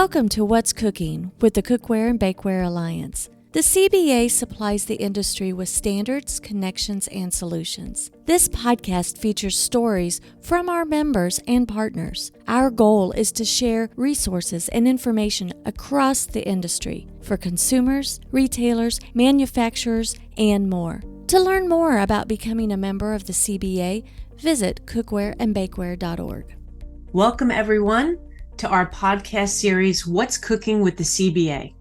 Welcome to What's Cooking with the Cookware and Bakeware Alliance. The CBA supplies the industry with standards, connections, and solutions. This podcast features stories from our members and partners. Our goal is to share resources and information across the industry for consumers, retailers, manufacturers, and more. To learn more about becoming a member of the CBA, visit cookwareandbakeware.org. Welcome, everyone, to our podcast series, What's Cooking with the CBA.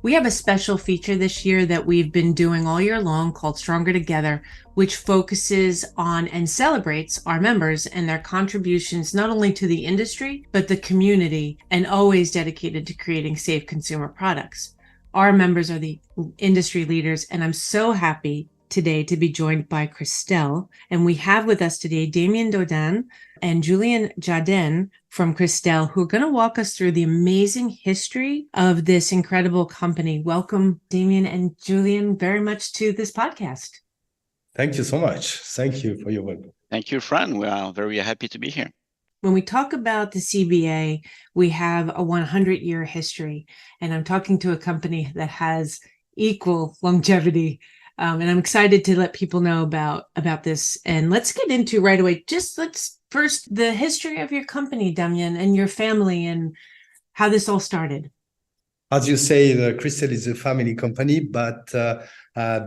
We have a special feature this year that we've been doing all year long called Stronger Together, which focuses on and celebrates our members and their contributions not only to the industry, but the community, and always dedicated to creating safe consumer products. Our members are the industry leaders, and I'm so happy today to be joined by CRISTEL. And we have with us today Damien Dodane and Julien Djadane from CRISTEL, who are going to walk us through the amazing history of this incredible company. Welcome, Damien and Julien, very much to this podcast. Thank you so much. Thank you for your welcome. Thank you, Fran. We are very happy to be here. When we talk about the CBA, we have a 100-year history, and I'm talking to a company that has equal longevity. And I'm excited to let people know about this. And let's get into right away. Let's first the history of your company, Damien, and your family, and how this all started. As you say, CRISTEL is a family company, but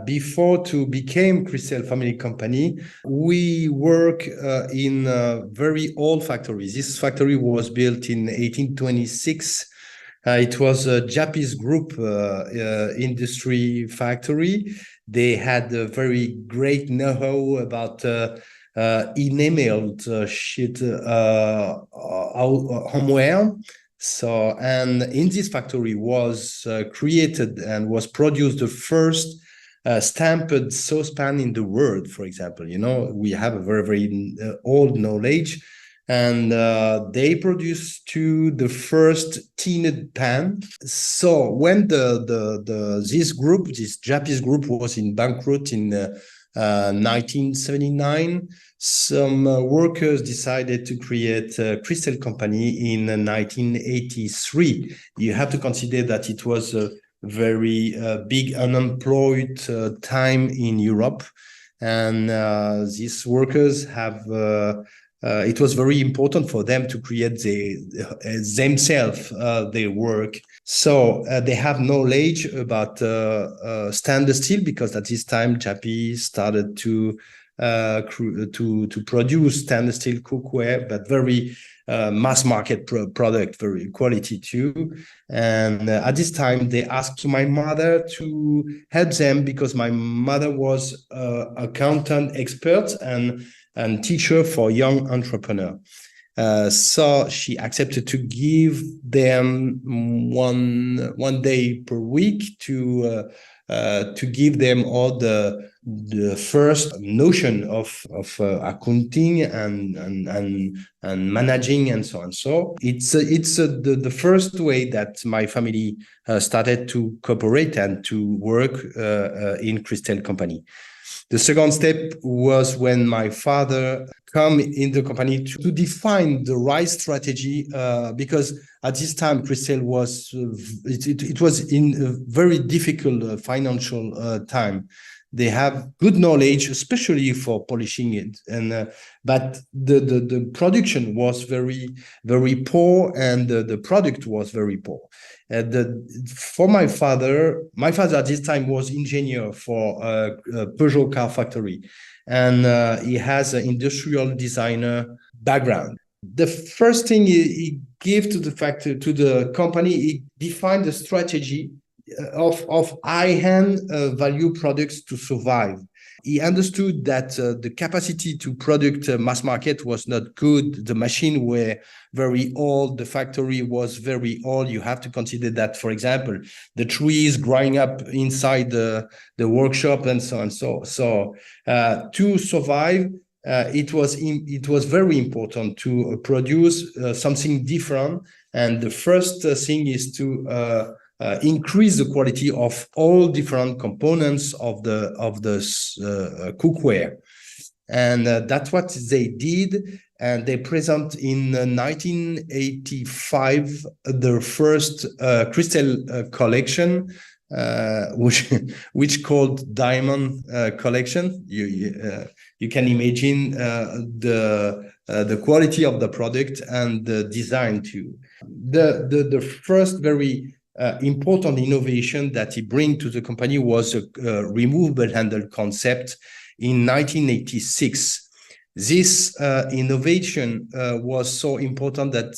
before to become CRISTEL family company, we work in very old factories. This factory was built in 1826. It was a Japanese group industry factory. They had a very great know-how about enameled sheet homeware. So, and in this factory was created and was produced the first stamped saucepan in the world, for example. You know, we have a very, very old knowledge. And they produced the first tinned pan. So when this Japanese group was in bankrupt in 1979, some workers decided to create a CRISTEL company in 1983. You have to consider that it was a very big unemployed time in Europe, and these workers have. It was very important for them to create themselves their work. So they have knowledge about stainless steel, because at this time Japanese started to produce stainless steel cookware, but very mass market product, very quality too. And at this time they asked my mother to help them, because my mother was accountant expert and teacher for young entrepreneur. So she accepted to give them one day per week to give them all the first notion of accounting and managing and so on. So it's the first way that my family started to cooperate and to work in CRISTEL company. The second step was when my father come in the company to define the right strategy, because at this time CRISTEL was it was in a very difficult financial time. They have good knowledge, especially for polishing it, and but the production was very, very poor, and the product was very poor. For my father at this time was engineer for a Peugeot car factory, and he has an industrial designer background. The first thing he gave to the company, he defined the strategy of high-end value products to survive. He understood that the capacity to produce mass market was not good. The machine were very old. The factory was very old. You have to consider that, for example, the trees growing up inside the workshop and so on. So to survive, it was very important to produce something different. And the first thing is to increase the quality of all different components of the cookware. And that's what they did. And they present in 1985 their first crystal collection, which called Diamond collection. You can imagine the quality of the product and the design too. The first very important innovation that he bring to the company was a removable handle concept in 1986. This innovation was so important that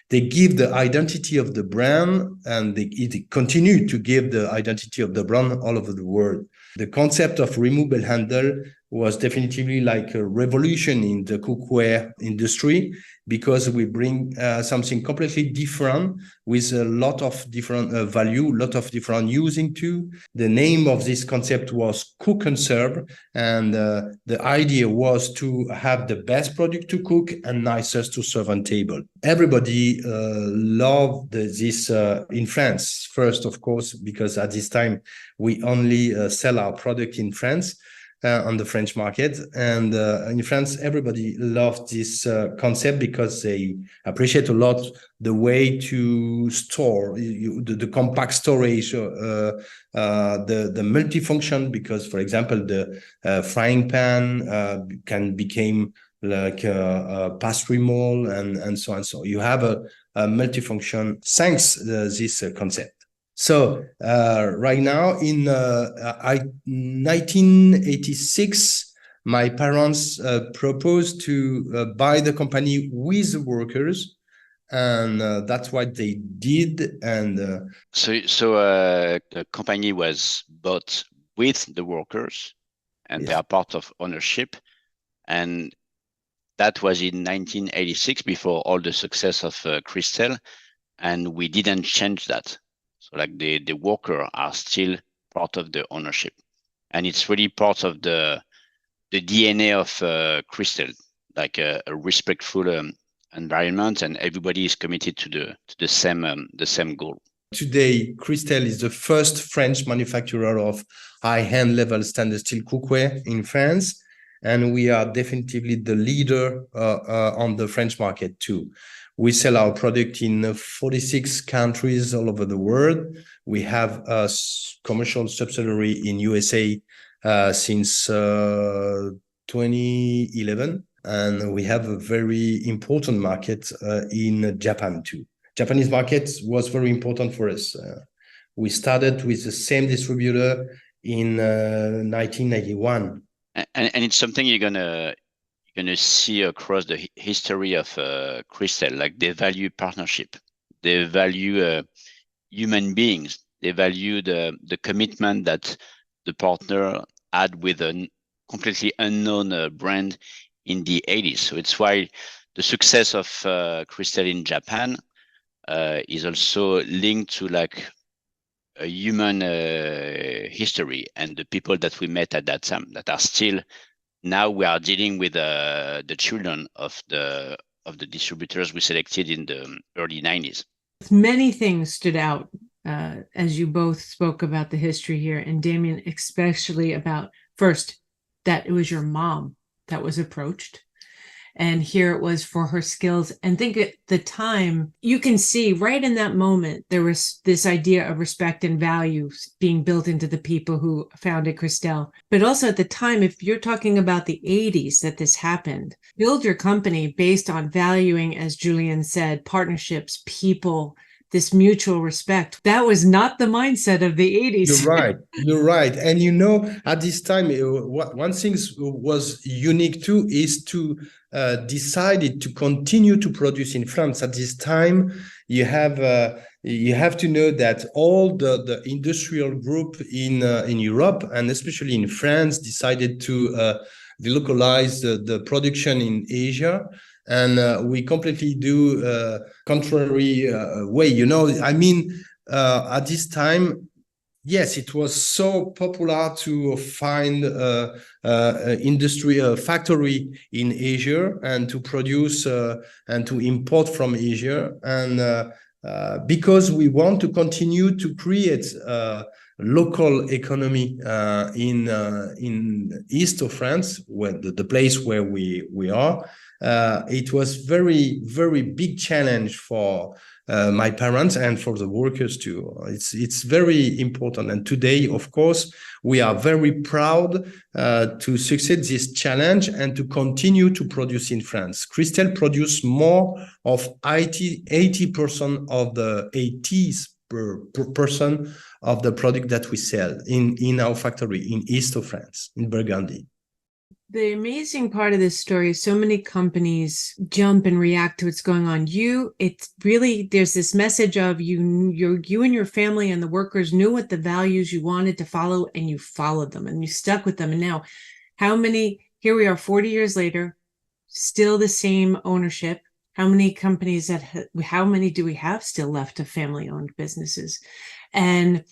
they give the identity of the brand, and it continued to give the identity of the brand all over the world. The concept of removable handle was definitively like a revolution in the cookware industry, because we bring something completely different with a lot of different value, a lot of different using too. The name of this concept was Cook and Serve, and the idea was to have the best product to cook and nicest to serve on table. Everybody loved this in France, first, of course, because at this time we only sell our product in France. On the French market, and in France, everybody loved this concept because they appreciate a lot the way to store the compact storage, the multifunction. Because, for example, the frying pan can become like a pastry mold, and so on. So you have a multifunction thanks this concept. So right now in 1986, my parents proposed to buy the company with the workers, and that's what they did. And so the company was bought with the workers, and yes, they are part of ownership, and that was in 1986, before all the success of Cristel, and we didn't change that. So like the worker are still part of the ownership, and it's really part of the DNA of Cristel, like a respectful environment, and everybody is committed to the same goal. Today, Cristel is the first French manufacturer of high-end level stainless steel cookware in France, and we are definitely the leader on the French market too. We sell our product in 46 countries all over the world. We have a commercial subsidiary in USA since 2011, and we have a very important market in Japan too. Japanese market was very important for us. We started with the same distributor in 1991. And it's something you're gonna see across the history of Cristel. Like, they value partnership, they value human beings, they value the commitment that the partner had with a completely unknown brand in the 80s. So it's why the success of Cristel in Japan is also linked to like a human history, and the people that we met at that time that are still. Now we are dealing with the children of the distributors we selected in the early 90s. Many things stood out as you both spoke about the history here, and Damien especially about, first, that it was your mom that was approached. And here it was for her skills. And think at the time, you can see right in that moment, there was this idea of respect and values being built into the people who founded Cristel. But also at the time, if you're talking about the 80s that this happened, build your company based on valuing, as Julien said, partnerships, people, this mutual respect. That was not the mindset of the 80s. You're right. And you know, at this time, one thing was unique too is to decided to continue to produce in France. At this time, you have to know that all the industrial group in Europe, and especially in France, decided to delocalize the production in Asia. And we completely do contrary way, you know. I mean, at this time, yes, it was so popular to find industry factory in Asia and to produce and to import from Asia. And because we want to continue to create local economy in east of France, where the place where we are. It was very, very big challenge for my parents and for the workers too. It's very important. And today, of course, we are very proud to succeed this challenge and to continue to produce in France. Cristel produce more of 80% of the 80% of the product that we sell in our factory in east of France, in Burgundy. The amazing part of this story is so many companies jump and react to what's going on. It's really, there's this message of you and your family and the workers knew what the values you wanted to follow, and you followed them and you stuck with them. And now here we are 40 years later, still the same ownership. How many companies how many do we have still left of family-owned businesses? And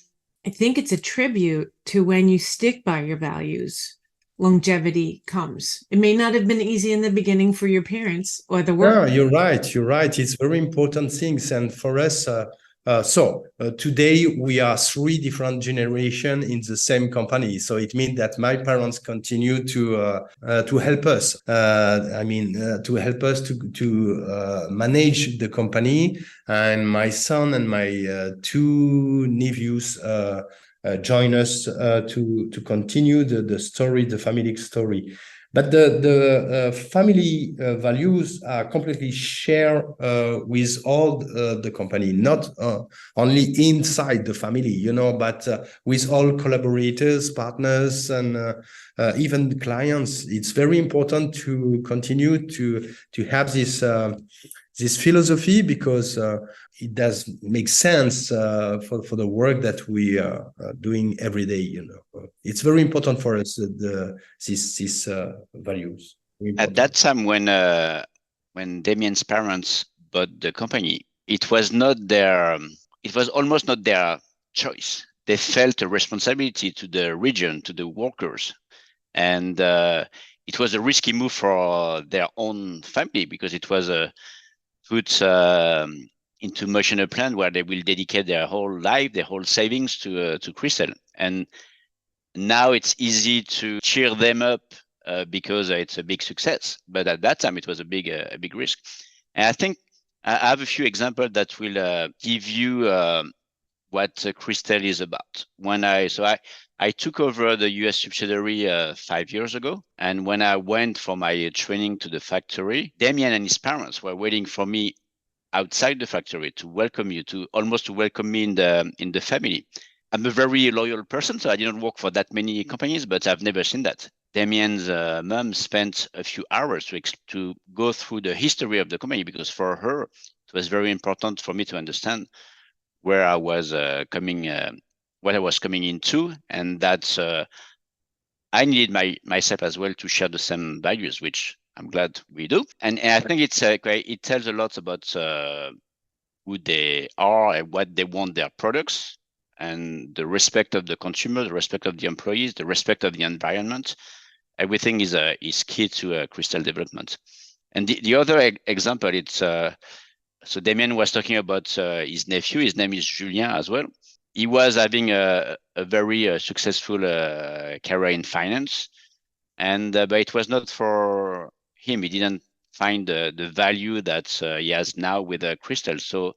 I think it's a tribute to when you stick by your values, longevity comes. It may not have been easy in the beginning for your parents or the work. Yeah, you're right. It's very important things. And for us, today we are 3 different generations in the same company. So it means that my parents continue to help us. To help us to manage the company. And my son and my 2 nephews join us to continue the story, the family story. But the family values are completely shared with all the company, not only inside the family, but with all collaborators, partners, and even clients. It's very important to continue to have this philosophy, because it does make sense for the work that we are doing every day. It's very important for us, these values. At that time, when Damien's parents bought the company, it was almost not their choice. They felt a responsibility to the region, to the workers, and it was a risky move for their own family, because it was put into motion a plan where they will dedicate their whole life, their whole savings to Cristel. And now it's easy to cheer them up because it's a big success. But at that time, it was a big risk. And I think I have a few examples that will give you what Cristel is about. I took over the US subsidiary 5 years ago. And when I went for my training to the factory, Damien and his parents were waiting for me outside the factory to welcome me in the family. I'm a very loyal person, so I didn't work for that many companies, but I've never seen that. Damien's mom spent a few hours to go through the history of the company, because for her, it was very important for me to understand where I was what I was coming into, and that I needed myself as well to share the same values, which I'm glad we do. And I think it tells a lot about who they are and what they want their products, and the respect of the consumer, the respect of the employees, the respect of the environment. Everything is key to Cristel development. And the other example, it's so Damien was talking about his nephew. His name is Julien as well. He was having a very successful career in finance, and but it was not for him. He didn't find the value that he has now with Cristel. So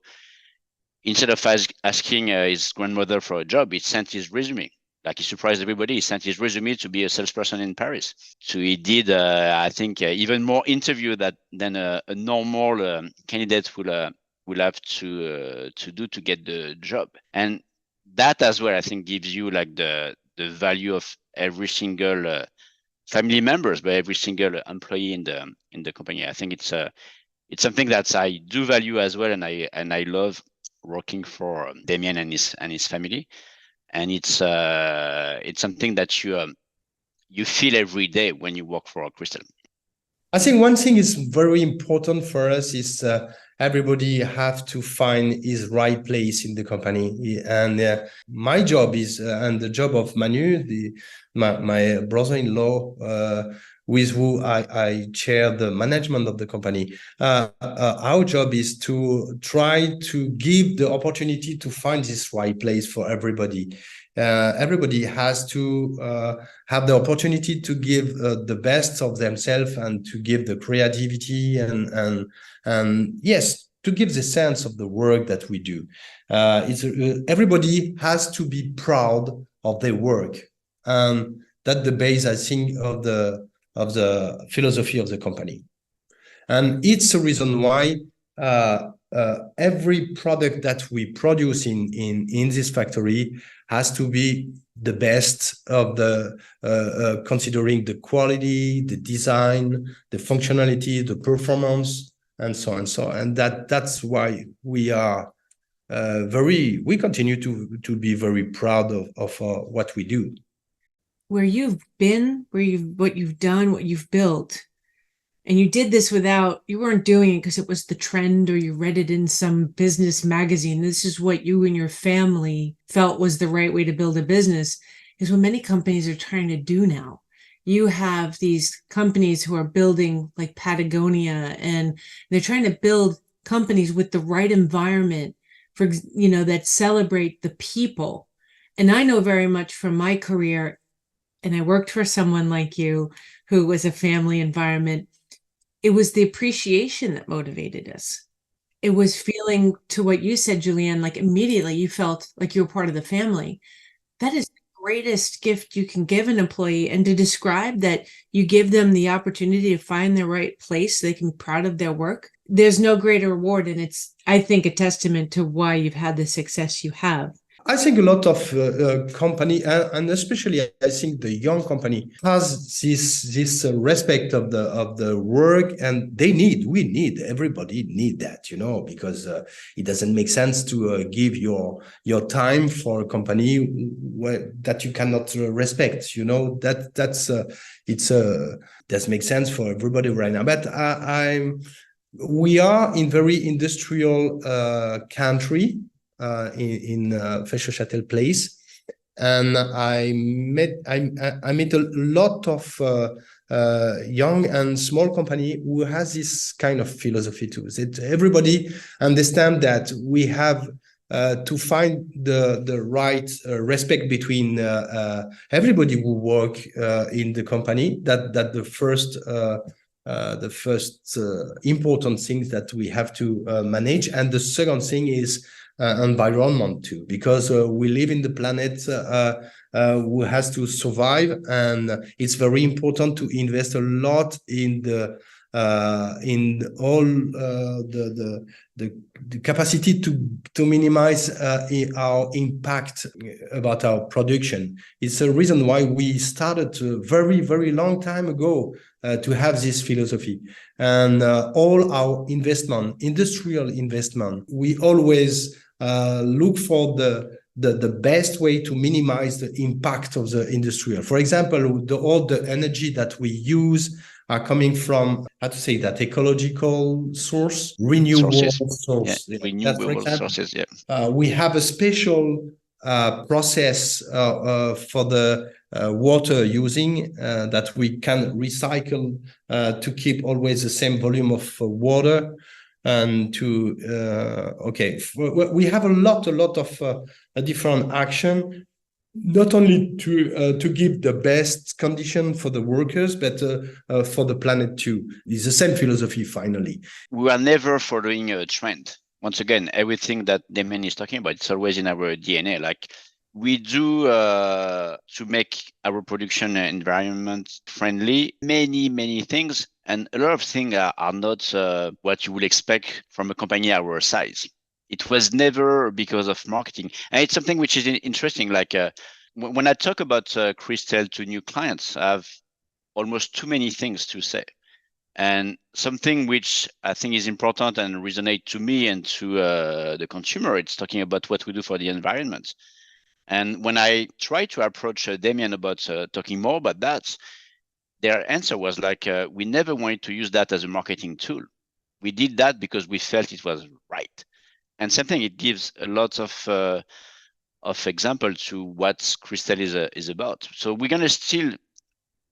instead of asking his grandmother for a job, he sent his resume. Like, he surprised everybody. He sent his resume to be a salesperson in Paris. So he did, I think, even more interview than a normal candidate will have to do to get the job. And that as well, I think, gives you like the value of every single family members, but every single employee in the company. I think it's something that I do value as well, and I love working for Damien and his family. And it's something that you feel every day when you work for Cristel. I think one thing is very important for us is everybody have to find his right place in the company. And my job is, and the job of Manu, my brother-in-law, with who I chair the management of the company, our job is to try to give the opportunity to find this right place for everybody. Everybody has to have the opportunity to give the best of themselves and to give the creativity and yes, to give the sense of the work that we do. Everybody has to be proud of their work. That's the base, I think, of the philosophy of the company. And it's a reason why every product that we produce in this factory has to be the best of the considering the quality, the design, the functionality, the performance, and so on and so on. And that's why we are we continue to be very proud of what we do. Where you've been, what you've done, what you've built, and you did this you weren't doing it because it was the trend or you read it in some business magazine. This is what you and your family felt was the right way to build a business, is what many companies are trying to do now. You have these companies who are building like Patagonia, and they're trying to build companies with the right environment for, that celebrate the people. And I know very much from my career, and I worked for someone like you who was a family environment, it was the appreciation that motivated us. It was feeling, to what you said, Julien, like immediately you felt like you were part of the family. That is the greatest gift you can give an employee. And to describe that you give them the opportunity to find their right place so they can be proud of their work, there's no greater reward. And it's, I think, a testament to why you've had the success you have. I think a lot of company, and especially I think the young company, has this respect of the work, and everybody need that, because it doesn't make sense to give your time for a company that you cannot respect. Does make sense for everybody right now. But we are in very industrial country. In Fesches-Châtel place, and I met a lot of young and small company who has this kind of philosophy too. That everybody understand that we have to find the right respect between everybody who work in the company. That the first important things that we have to manage, and the second thing is environment too, because we live in the planet who has to survive, and it's very important to invest a lot in all the capacity to minimize our impact about our production. It's a reason why we started a very, very long time ago to have this philosophy. And all our industrial investment, we always look for the best way to minimize the impact of the industrial. For example, all the energy that we use are coming from, ecological source, renewable source. Yeah, renewable sources, yeah. We have a special process for the water using that we can recycle to keep always the same volume of water. And we have a lot of different action, not only to give the best condition for the workers, but for the planet too. It's the same philosophy. Finally, we are never following a trend. Once again, everything that Damien is talking about, it's always in our DNA. Like we do to make our production environment friendly, many things. And a lot of things are not what you would expect from a company our size. It was never because of marketing. And it's something which is interesting. Like when I talk about CRISTEL to new clients, I have almost too many things to say. And something which I think is important and resonate to me and to the consumer, it's talking about what we do for the environment. And when I try to approach Damien about talking more about that, their answer was like, we never wanted to use that as a marketing tool. We did that because we felt it was right. And something, it gives a lot of example to what CRISTEL is about. So we're going to still,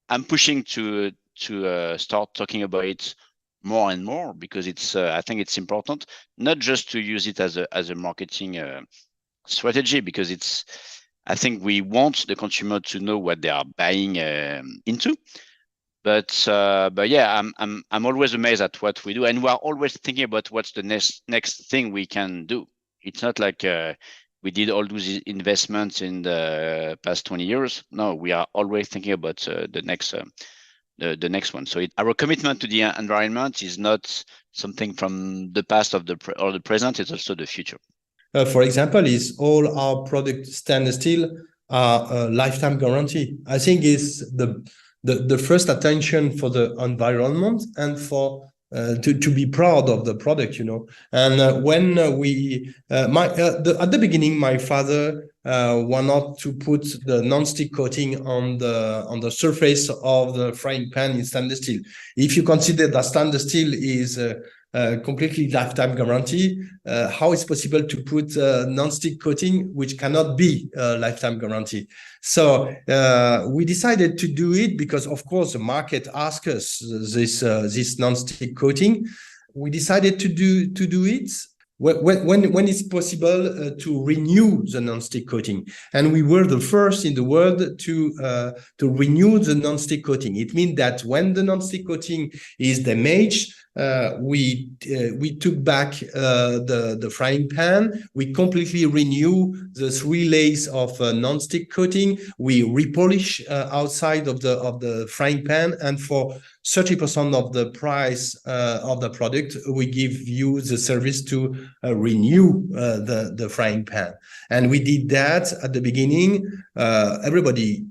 I'm pushing to to start talking about it more and more, because it's I think it's important not just to use it as a marketing strategy, because I think we want the consumer to know what they are buying into. But yeah, I'm always amazed at what we do, and we are always thinking about what's the next thing we can do. It's not like we did all those investments in the past 20 years. No, we are always thinking about the next one. So our commitment to the environment is not something from the past or the present. It's also the future. For example, is all our products stainless steel are lifetime guarantee. I think is the first attention for the environment and for to be proud of the product, you know. And when at the beginning, my father wanted to put the non-stick coating on the surface of the frying pan in stainless steel. If you consider that stainless steel is completely lifetime guarantee, how is possible to put non-stick coating which cannot be lifetime guarantee? So we decided to do it because, of course, the market asked us this non-stick coating. We decided to do it when it's possible to renew the non-stick coating, and we were the first in the world to renew the non-stick coating. It means that when the non-stick coating is damaged, we took back the frying pan. We completely renew the 3 layers of non-stick coating. We repolish outside of the frying pan, and for 30% of the price of the product, we give you the service to renew the frying pan. And we did that at the beginning. Everybody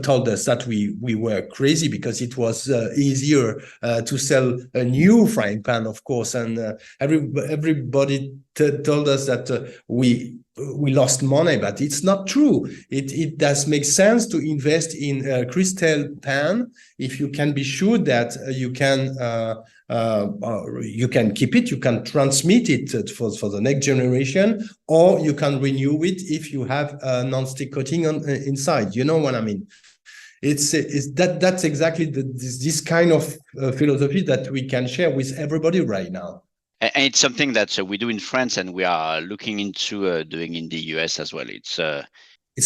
told us that we were crazy because it was easier to sell a new frying pan, of course, and everybody told us that we lost money, but it's not true. It does make sense to invest in a crystal pan if you can be sure that you can keep it, you can transmit it for the next generation, or you can renew it if you have a non-stick coating inside. You know what I mean? That's exactly this kind of philosophy that we can share with everybody right now. And it's something that we do in France, and we are looking into doing in the US as well. It's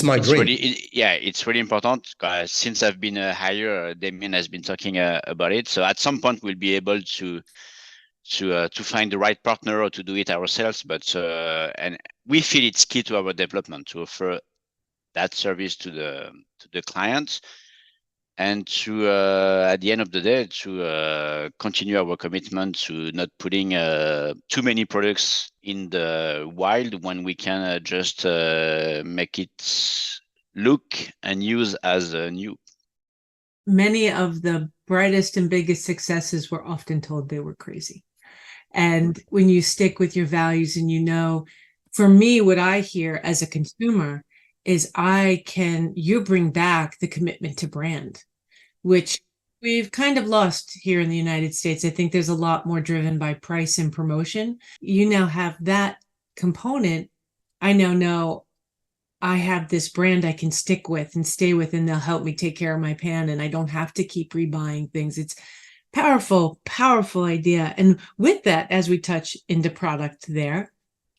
my dream. It's really important. Since I've been hired, Damien has been talking about it. So at some point, we'll be able to find the right partner or to do it ourselves. But and we feel it's key to our development to offer that service to the clients, and to at the end of the day to continue our commitment to not putting too many products in the wild when we can just make it look and use as new. Many of the brightest and biggest successes were often told they were crazy. And when you stick with your values, and for me, what I hear as a consumer is you bring back the commitment to brand, which we've kind of lost here in the United States. I think there's a lot more driven by price and promotion. You now have that component. I now know I have this brand I can stick with and stay with, and they'll help me take care of my pan, and I don't have to keep rebuying things. It's powerful, powerful idea. And with that, as we touch into product there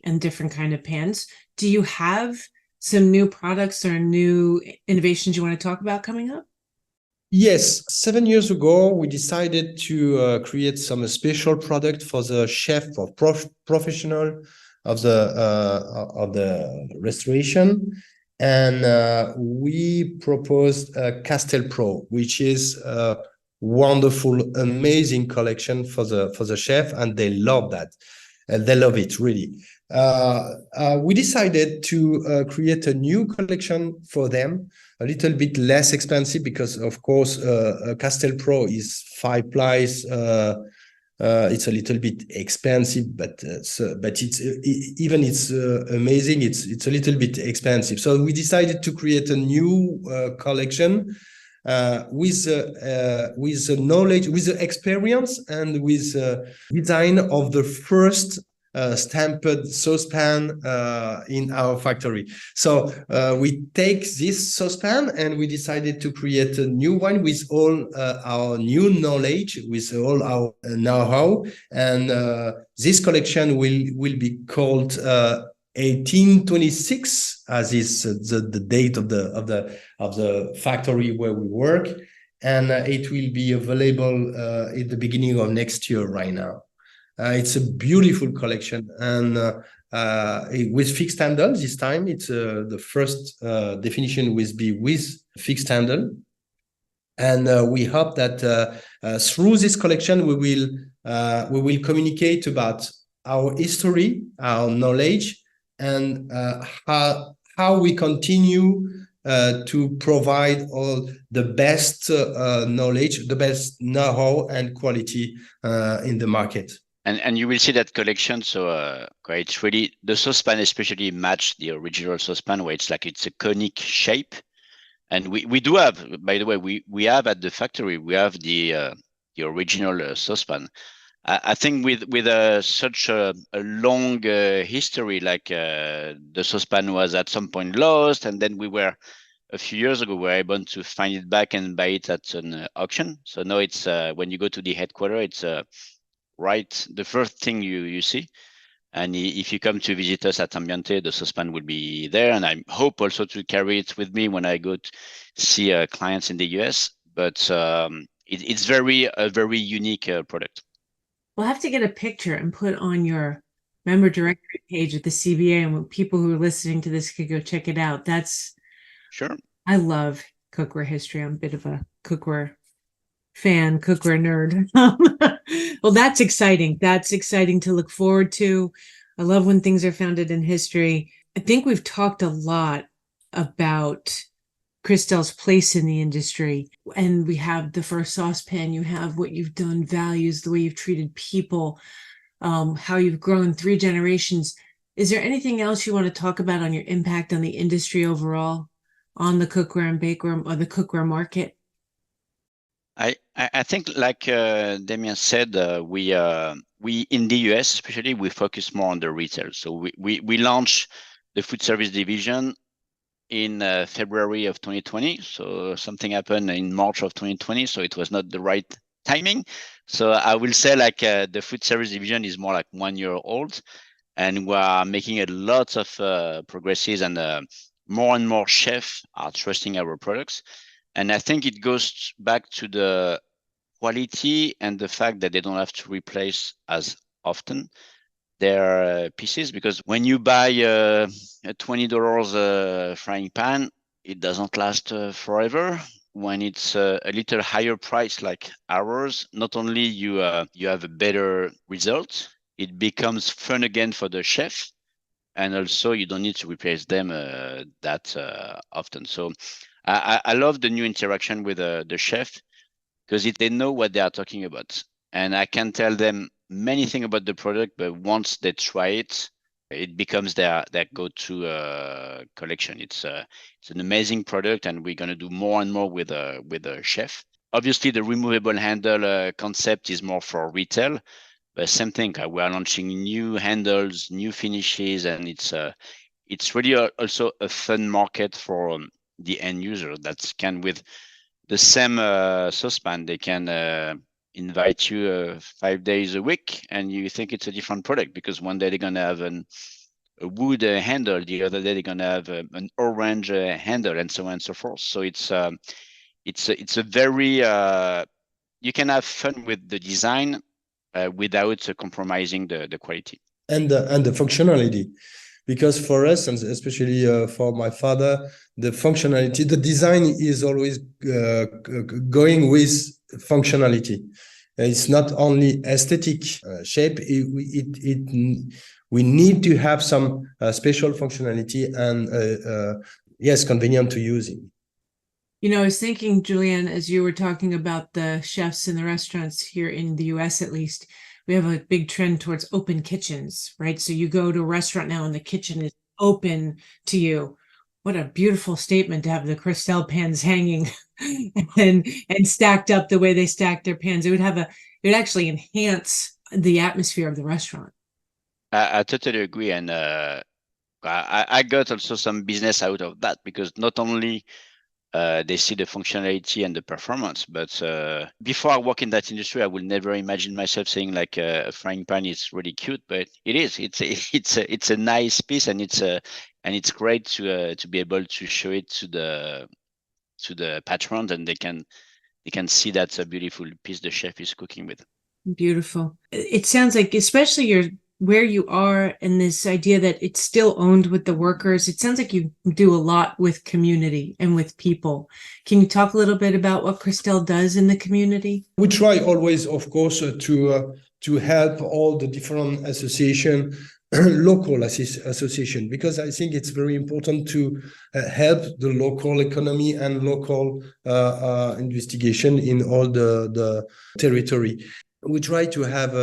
and different kind of pans, do you have some new products or new innovations you want to talk about coming up? Yes, 7 years ago, we decided to create some special product for the chef, for professional of the restoration, and we proposed Castel Pro, which is a wonderful, amazing collection for the chef, and they love that. They love it, really. We decided to create a new collection for them, a little bit less expensive, because, of course, Castel Pro is 5 plies. It's a little bit expensive, but it's amazing. It's a little bit expensive. So we decided to create a new collection with the knowledge, with the experience, and with design of the first stamped saucepan in our factory. So we take this saucepan and we decided to create a new one with all our new knowledge, with all our know-how. And this collection will be called 1826, as is the date of the factory where we work, and it will be available at the beginning of next year. Right now, it's a beautiful collection, and with fixed handle this time. It's the first definition will be with fixed handle, and we hope that through this collection we will communicate about our history, our knowledge, and how we continue to provide all the best knowledge, the best know-how and quality in the market. And you will see that collection. So it's really, the saucepan especially match the original saucepan, where it's a conic shape. And we do have, by the way, we have at the factory, we have the original saucepan. I think with such a long history, like the saucepan was at some point lost, and then a few years ago, we were able to find it back and buy it at an auction. So now it's when you go to the headquarters, it's right the first thing you see. And if you come to visit us at Ambiente, the saucepan will be there. And I hope also to carry it with me when I go to see clients in the US. But it's a very unique product. We'll have to get a picture and put on your member directory page at the CBA, and when people who are listening to this could go check it out. That's sure. I love cookware history. I'm a bit of a cookware fan, cookware nerd. Well, that's exciting. That's exciting to look forward to. I love when things are founded in history. I think we've talked a lot about Cristel's place in the industry, and we have the first saucepan, you have what you've done, values, the way you've treated people, how you've grown 3 generations. Is there anything else you want to talk about on your impact on the industry overall, on the cookware and bakeware, or the cookware market? I think, like Damien said, we in the US especially, we focus more on the retail. So we launched the food service division in February of 2020. So something happened in March of 2020. So it was not the right timing. So I will say the food service division is more like 1 year old, and we are making a lot of progresses, and more and more chefs are trusting our products. And I think it goes back to the quality and the fact that they don't have to replace as often their pieces, because when you buy a $20 frying pan, it doesn't last forever. When it's a little higher price like ours, not only you have a better result, it becomes fun again for the chef, and also you don't need to replace them that often. So I love the new interaction with the chef, because they know what they are talking about, and I can tell them many things about the product, but once they try it, it becomes their go-to collection. It's an amazing product, and we're gonna do more and more with the chef. Obviously, the removable handle concept is more for retail, but same thing. We are launching new handles, new finishes, and it's really also a fun market for the end user that can, with the same saucepan, they can invite you 5 days a week, and you think it's a different product, because one day they're gonna have a wood handle, the other day they're gonna have an orange handle, and so on and so forth. So it's a very you can have fun with the design without compromising the quality and the functionality. Because for us, and especially for my father, the functionality, the design is always going with functionality. It's not only aesthetic shape. We need to have some special functionality and yes, convenient to using. You know, I was thinking, Julien, as you were talking about the chefs in the restaurants here in the US, at least, we have a big trend towards open kitchens, right? So you go to a restaurant now and the kitchen is open to you. What a beautiful statement to have the Cristel pans hanging and stacked up the way they stack their pans. It would actually enhance the atmosphere of the restaurant. I totally agree, and I got also some business out of that, because not only they see the functionality and the performance, but before I work in that industry, I would never imagine myself saying like a frying pan is really cute, but it is. It's a nice piece, and it's great to be able to show it to the patrons, and they can see that's a beautiful piece the chef is cooking with. Beautiful. It sounds like, especially where you are, and this idea that it's still owned with the workers, it sounds like you do a lot with community and with people. Can you talk a little bit about what CRISTEL does in the community? We try always, of course, to help all the different association, local association, because I think it's very important to help the local economy and local investigation in all the territory. We try to have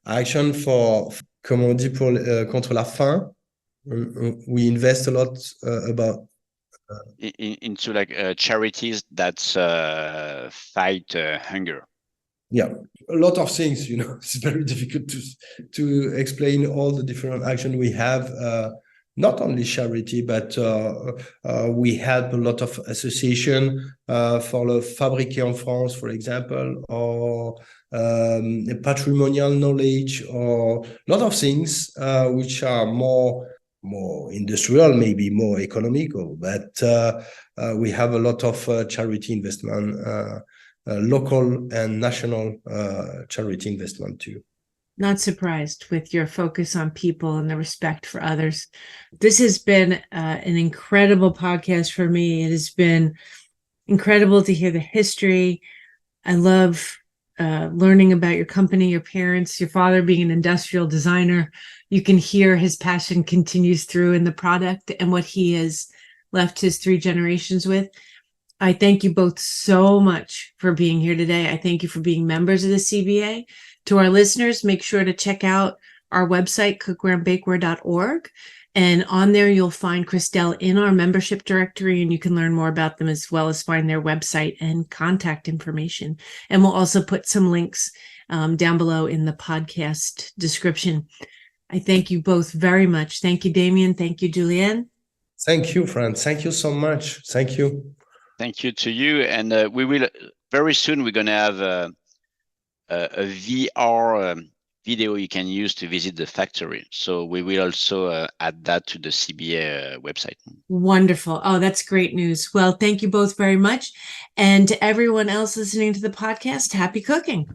action for, comment on dit, contre la faim. We invest a lot about into like charities that fight hunger. Yeah, a lot of things, it's very difficult to explain all the different action we have. Not only charity, but we help a lot of association for the Fabriqué en France, for example, or patrimonial knowledge, or a lot of things which are more industrial, maybe more economical, but we have a lot of charity investment, local and national charity investment too. Not surprised with your focus on people and the respect for others. This has been an incredible podcast for me. It has been incredible to hear the history. I love learning about your company, your parents, your father being an industrial designer. You can hear his passion continues through in the product and what he has left his 3 generations with. I thank you both so much for being here today. I thank you for being members of the CBA. To our listeners, make sure to check out our website, cookwareandbakeware.org. And on there, you'll find CRISTEL in our membership directory, and you can learn more about them, as well as find their website and contact information. And we'll also put some links down below in the podcast description. I thank you both very much. Thank you, Damien. Thank you, Julien. Thank you, Fran. Thank you so much. Thank you. Thank you to you. And we will very soon, we're going to have a VR video you can use to visit the factory. So we will also add that to the CBA website. Wonderful. Oh, that's great news. Well, thank you both very much. And to everyone else listening to the podcast, happy cooking.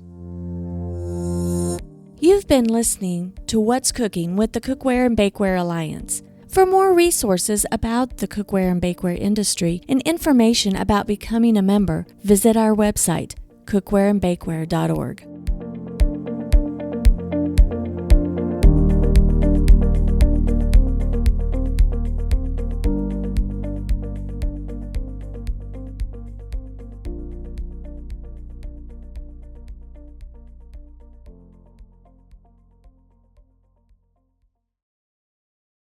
You've been listening to What's Cooking with the Cookware and Bakeware Alliance. For more resources about the cookware and bakeware industry and information about becoming a member, visit our website, cookwareandbakeware.org.